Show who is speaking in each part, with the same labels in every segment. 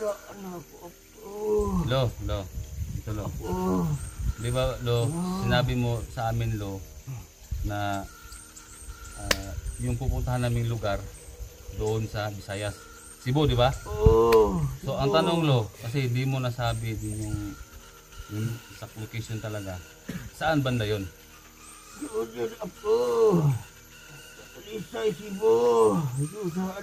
Speaker 1: anak ko, Apo.
Speaker 2: Lo. Ito, Lo. Di ba, Lo, sinabi mo sa amin, Lo, na yung pupuntahan naming lugar doon sa Visayas. Cebu, di ba? So, ang tanong, Lo, kasi hindi mo nasabi din yung sa location talaga. Saan banda yon?
Speaker 1: Doon, Apo. Lisay, Cebu. Doon sa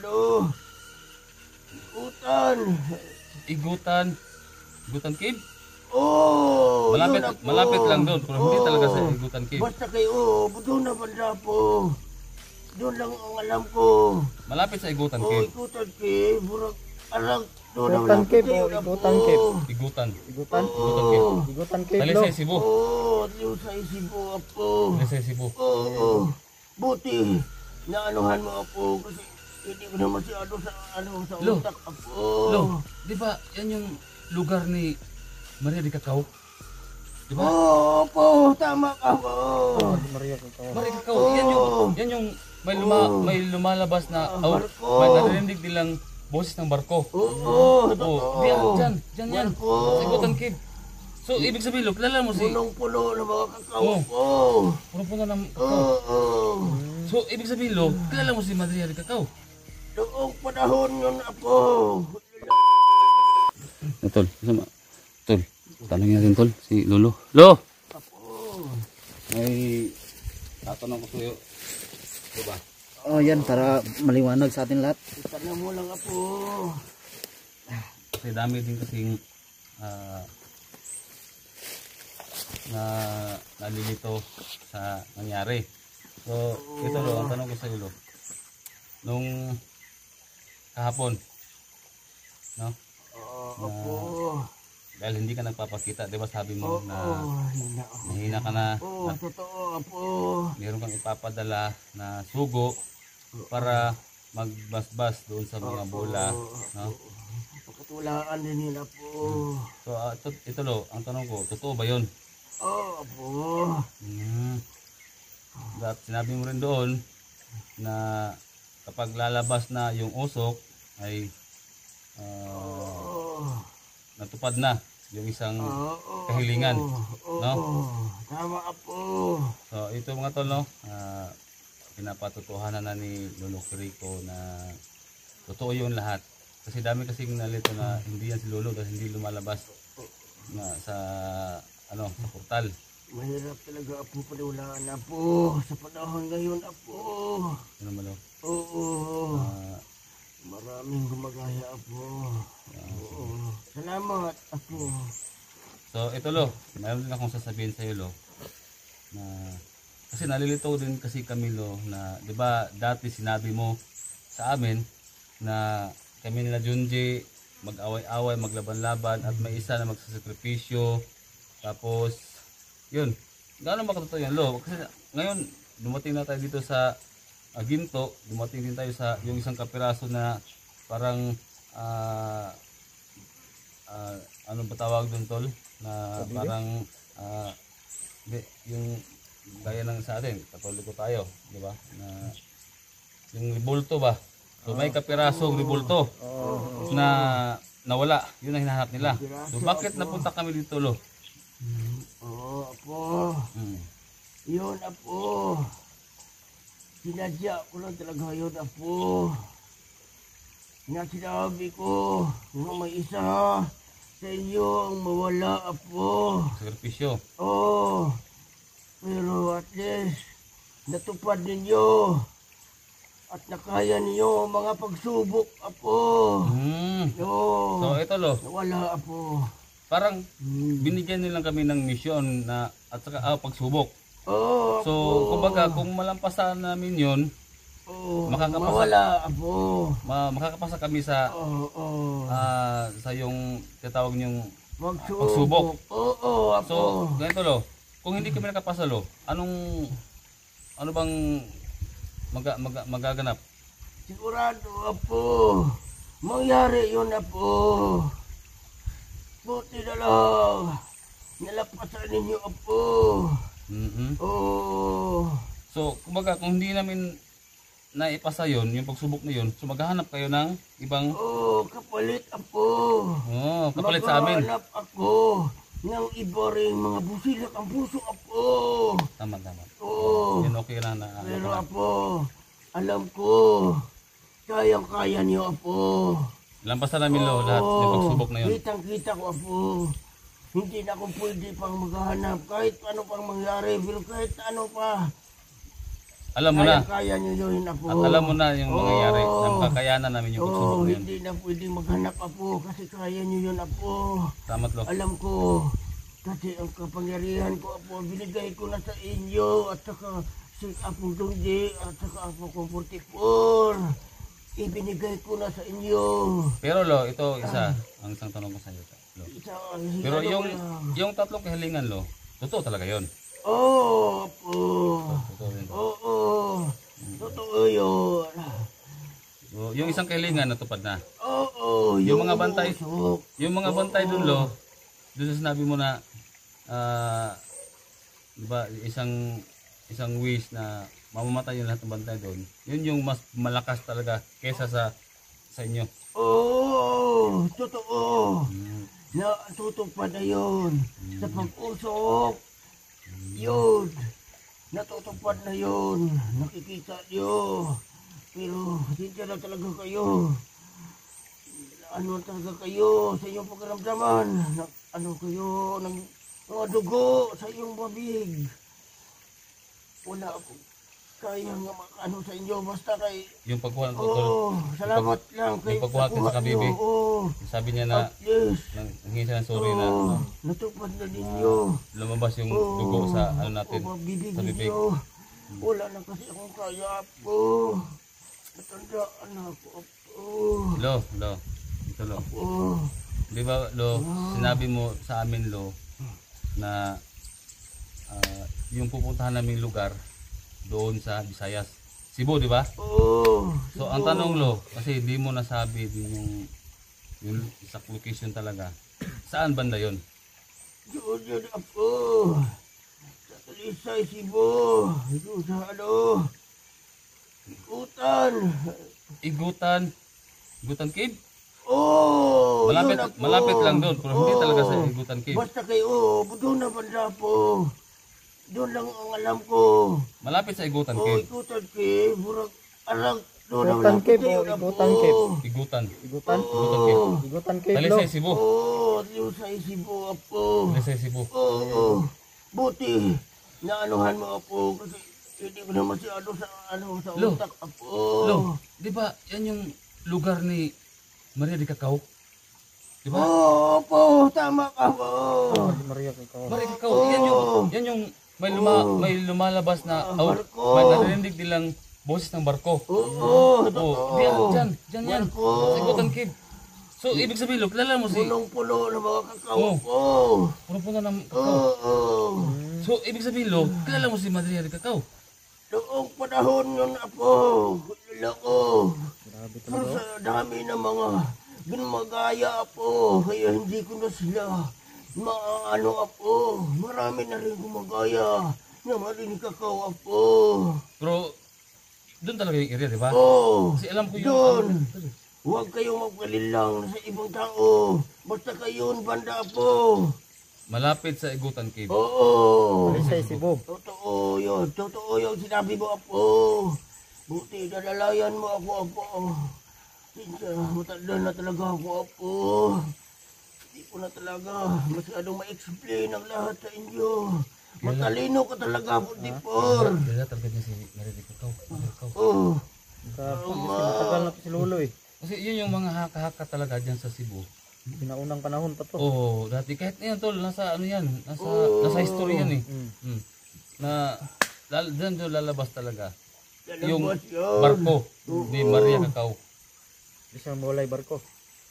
Speaker 1: Igutan.
Speaker 2: Igutan Cave?
Speaker 1: Malapit
Speaker 2: lang doon, pero hindi talaga sa Igutan Cave.
Speaker 1: Basta kayo, doon na banda po. Doon lang ang alam ko.
Speaker 2: Malapit sa Igutan Cave.
Speaker 1: Igutan Cave. Alam, doon na
Speaker 3: Igutan Cave o
Speaker 1: Igutan Cave.
Speaker 3: Igutan Cave.
Speaker 2: Talisay, Cebu.
Speaker 1: Talisay, Cebu, Apo.
Speaker 2: Talisay, Cebu.
Speaker 1: Buti, naanuhan mo, Apo, kasi hindi ko na masyado sa utak, Apo.
Speaker 2: Lo, di ba yan yung lugar ni Maria de Cacao? Di ba?
Speaker 1: Apo, tama ka, Apo.
Speaker 3: Maria Cacao.
Speaker 2: Maria de Cacao, yan yung may lumalabas na
Speaker 1: barko.
Speaker 2: may narinig nilang boses ng barko. Diyan yan. Sa Igutan Cave. So, ibig sabihin, Lo, kilala mo si...
Speaker 1: Punong-puno ng mga kakao ko.
Speaker 2: Punong-puno ng kakao. So, ibig sabihin, Lo, kilala mo si Maria de Cacao?
Speaker 1: Noong panahon yun, Apo.
Speaker 2: Tol, tanongin natin, Tol, si Lolo. Lo!
Speaker 1: Apo.
Speaker 2: May tatanong ko sa'yo. Diba?
Speaker 3: Yan, para maliwanag sa atin lahat.
Speaker 1: Itanong mo lang, Apo.
Speaker 2: Kasi dami din kasing na nalilito sa nangyari. So, ito, Lo, ang tanong ko sa'yo, Lo. Nung kahapon, no?
Speaker 1: Apo.
Speaker 2: Dahil hindi ka nagpapakita, di ba sabi mo na mahina ka na,
Speaker 1: Totoo, Apo.
Speaker 2: meron kang ipapadala na sugo para magbasbas doon sa mga bola, no?
Speaker 1: Pakatulaan din nila, Apo.
Speaker 2: So, ito, Lo, ang tanong ko, totoo ba yun?
Speaker 1: Apo.
Speaker 2: At sinabi mo rin doon na kapag lalabas na yung usok ay natupad na yung isang kahilingan, no?
Speaker 1: Tama, Apo.
Speaker 2: So ito mga tol, no, pinapatotohanan na ni Lolo Quirico na totoo yun lahat, kasi dami kasing nalito na hindi yan si Lolo dahil hindi lumalabas na sa sa portal.
Speaker 1: Mahirap talaga, Apo, paniwalaan, Apo, sa panahon ngayon, Apo.
Speaker 2: Ano malo?
Speaker 1: Maraming gumagaya, Apo. Salamat, Apo.
Speaker 2: So ito, Lo, mayroon din akong sasabihin sa iyo, Lo, na kasi nalilito din kasi kami, Lo, na 'di ba dati sinabi mo sa amin na kami nila Junji mag-away-away, maglaban-laban at may isa na magsasakripisyo, tapos yun, gaano ba katotoo yan, Lo? Kasi ngayon dumating na tayo dito sa Ginto, dumating din tayo sa yung isang kapiraso na parang ano ba tawag doon, Tol? Na parang yung gaya ng sa atin, Katoliko tayo, di ba? Na yung ribulto ba? So may kapirasong ribulto na nawala, yun ang hinahanap nila. So bakit napunta kami dito, Lo?
Speaker 1: Apo. Yun, Apo. Sinadya ko lang talaga yun, Apo. Sinabi ko na may isa sa inyo ang mawala, Apo.
Speaker 2: Sakripisyo.
Speaker 1: Pero at least natupad ninyo at nakaya ninyo mga pagsubok, Apo.
Speaker 2: So ito, Lo,
Speaker 1: nawala, Apo.
Speaker 2: parang binigyan nilang kami ng misyon na at saka pagsubok. So kumbaga kung malampasan namin yun, makakapasa kami sa sa yung tinatawag niyong pagsubok.
Speaker 1: Apo.
Speaker 2: So ganito, Lo, kung hindi kami nakapasa, Lo, ano bang magaganap?
Speaker 1: Sigurado, Apo, mangyari yun, Apo. Buti na lang nalapasan ninyo, Apo.
Speaker 2: So kumbaga kung hindi namin naipasa yon, yung pagsubok na yon, so maghahanap kayo ng ibang
Speaker 1: kapalit ako.
Speaker 2: kapalit sa amin.
Speaker 1: Maghahanap ako ng iba rin mga busilak ang puso ako.
Speaker 2: Tama.
Speaker 1: Oo.
Speaker 2: Yun okay na na.
Speaker 1: Pero apo, alam ko, kayang-kaya niyo apo.
Speaker 2: Lampasan namin lo lahat ng pagsubok na yun.
Speaker 1: Kitang-kita ko apo. Hindi na ako pwede pang maghahanap kahit ano pang mangyari, pero kahit ano pa.
Speaker 2: Alam mo na.
Speaker 1: Kaya niyo yun apo.
Speaker 2: At alam mo na yung mangyayari. Ang kakayanan namin yung pagsubok na yun.
Speaker 1: Hindi na pwede maghanap apo kasi kaya niyo yun apo.
Speaker 2: Salamat lo.
Speaker 1: Alam ko, kasi ang kapangyarihan ko apo, binigay ko na sa inyo at saka si Apong Dungdi at saka Apong 44. Ibinigay ko na sa inyo.
Speaker 2: Pero lo, ito isa, ang isang tanong ko sa iyo. Lo. Pero yung tatlong kahilingan lo, totoo talaga yon.
Speaker 1: Apo.
Speaker 2: Totoo rin.
Speaker 1: Oo. Totoo yun.
Speaker 2: So, yung isang kahilingan natupad na.
Speaker 1: Oo.
Speaker 2: Yung mga bantay,
Speaker 1: usok.
Speaker 2: yung mga bantay doon lo, doon sa sinabi mo na, di ba, isang wish na mamamatay yung lahat ng bantay doon. Yun yung mas malakas talaga kesa sa inyo.
Speaker 1: Oo. Totoo. Na tutupad na yun. Sa pag-usok. Yun. Natutupad na yun. Nakikita nyo. Pero hindi na talaga kayo. Ano talaga kayo sa iyong pagkaramdaman? Ano kayo ng mga dugo sa iyong babig? Wala akong kaya nga ano sa inyo basta kay
Speaker 2: Yung pagkuha ng totoo.
Speaker 1: salamat lang kay
Speaker 2: yung pagkuha sa kabibi. Sabi niya na
Speaker 1: yes.
Speaker 2: nanghingi siya ng sorry na
Speaker 1: Natupad na ninyo.
Speaker 2: lumabas yung dugo sa ano natin,
Speaker 1: Bibig
Speaker 2: sa bibig.
Speaker 1: ninyo. Wala na kasi akong kaya po. Natandaan na ako po.
Speaker 2: Lo, ito lo.
Speaker 1: Oh.
Speaker 2: Di ba lo, sinabi mo sa amin lo na yung pupuntahan naming lugar doon sa Visayas, Cebu, di ba?
Speaker 1: Oh.
Speaker 2: So ang tanong lo, kasi hindi mo nasabi din yung exact location talaga. Saan banda yon?
Speaker 1: Doon ako. Sa Talisay, Cebu. Doon sa ano. Igutan.
Speaker 2: Igutan Cave?
Speaker 1: Oh.
Speaker 2: Malapit lang doon, pero hindi talaga sa Igutan Cave.
Speaker 1: Basta kayo, doon na banda po. Doon lang ang alam ko.
Speaker 2: Malapit sa Igutan
Speaker 1: Oh,
Speaker 2: Cave.
Speaker 1: Igutan Cave. Burag, arang, doon ang
Speaker 3: Igutan
Speaker 1: alam ko
Speaker 3: Cave
Speaker 1: tayo
Speaker 3: o
Speaker 1: na
Speaker 3: Igutan
Speaker 1: po.
Speaker 3: Cave?
Speaker 2: Igutan
Speaker 3: Igutan?
Speaker 2: Cave.
Speaker 3: Igutan Cave lo.
Speaker 2: Talisay, Cebu.
Speaker 1: Oh, Talisay, Cebu po.
Speaker 2: Talisay, Cebu.
Speaker 1: Oo. Buti. Naanuhan mo ako kasi hindi ko na masyado sa sa
Speaker 2: Lo.
Speaker 1: utak apo.
Speaker 2: Lo, di ba yan yung lugar ni Maria de Cacao? Di ba?
Speaker 1: Oo po, tama ka po.
Speaker 3: Maria Cacao.
Speaker 2: Maria de Cacao, yan yung may lumalabas na
Speaker 1: barko.
Speaker 2: may narinig nilang boses ng barko.
Speaker 1: Oo,
Speaker 2: Oh, diyan yan. Sa Igutan Cave. So, ibig sabihin, lo, kilala mo si
Speaker 1: punong-puno ng mga kakao
Speaker 2: Oh.
Speaker 1: po.
Speaker 2: puno ng Cacao.
Speaker 1: Oo.
Speaker 2: So, ibig sabihin, lo, kilala mo si Maria de Cacao.
Speaker 1: Noong panahon yun apo, lako.
Speaker 3: Grabe
Speaker 1: Pero
Speaker 3: talaga.
Speaker 1: sa dami ng mga ginmagaya apo, kaya hindi ko na sila maano apo. Marami na rin gumagaya na marinig kakao apo.
Speaker 2: Pero, doon talaga yung area, di ba?
Speaker 1: Oh,
Speaker 2: Kasi alam ko yung...
Speaker 1: doon. Huwag kayong magpalilang sa ibang tao. Basta kayo banda apo.
Speaker 2: Malapit sa Igutan Cave.
Speaker 1: Oo.
Speaker 3: Talisay, Cebu.
Speaker 1: Totoo yun. Totoo yung sinabi mo apo. Buti nalalayan mo ako apo. Matanda na talaga ako apo. Hindi ko na talaga masyadong ma-explain ang lahat sa inyo. Matalino ka talaga po, Dipor.
Speaker 2: Kaya talaga niya si Maria de Cacao.
Speaker 1: Oh.
Speaker 3: Matagal na si Lolo eh.
Speaker 2: Kasi yun yung mga haka-haka talaga dyan sa Cebu.
Speaker 3: Pinaunang panahon pa to.
Speaker 2: Oo, dati kahit na yan tol, nasa ano yan, nasa history yan eh. Mm. Na dyan doon lalabas talaga yung
Speaker 1: Lalabas yun.
Speaker 2: barko ni Maria Cacao.
Speaker 3: Isang mulay barko.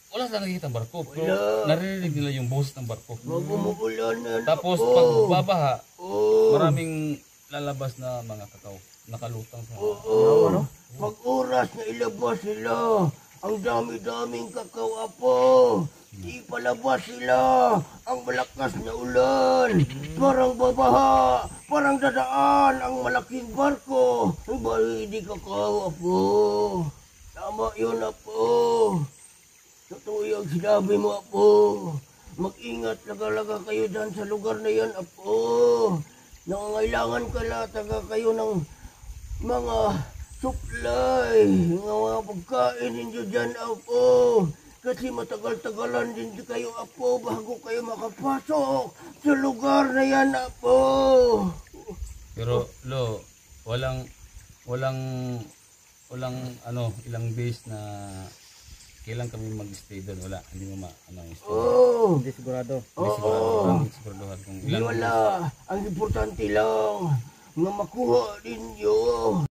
Speaker 2: Wala silang nakikita barko, pero
Speaker 1: Wala.
Speaker 2: naririnig nila yung boses ng barko.
Speaker 1: Magumuulan na.
Speaker 2: Tapos
Speaker 1: apo.
Speaker 2: pag babaha,
Speaker 1: Oh.
Speaker 2: maraming lalabas na mga kakao nakalutang sa
Speaker 1: Oo. Pag oras na ilabas sila, ang dami-daming kakao apo. Ipalabas sila ang malakas na ulan. Parang babaha. parang dadaan ang malaking barko. Bali, hindi ka kao, Apo. Tama yun, Apo. Totoo yung sinabi mo, Apo. Mag-ingat laga-laga kayo dyan sa lugar na yan, Apo. Nangangailangan taga kayo ng mga supply, mga pagkain ninyo dyan, Apo. Kasi matagal-tagalan din kayo, Apo, bago kayo makapasok sa lugar na yan, Apo.
Speaker 2: Pero Lo, walang ilang days na kailan kami mag-stay doon. Wala, hindi mo stay.
Speaker 1: Oh,
Speaker 3: Hindi sigurado.
Speaker 2: Hindi sigurado, walang siguraduhan kung
Speaker 1: di
Speaker 2: ilang
Speaker 1: wala. Ang importante lang na makuha ninyo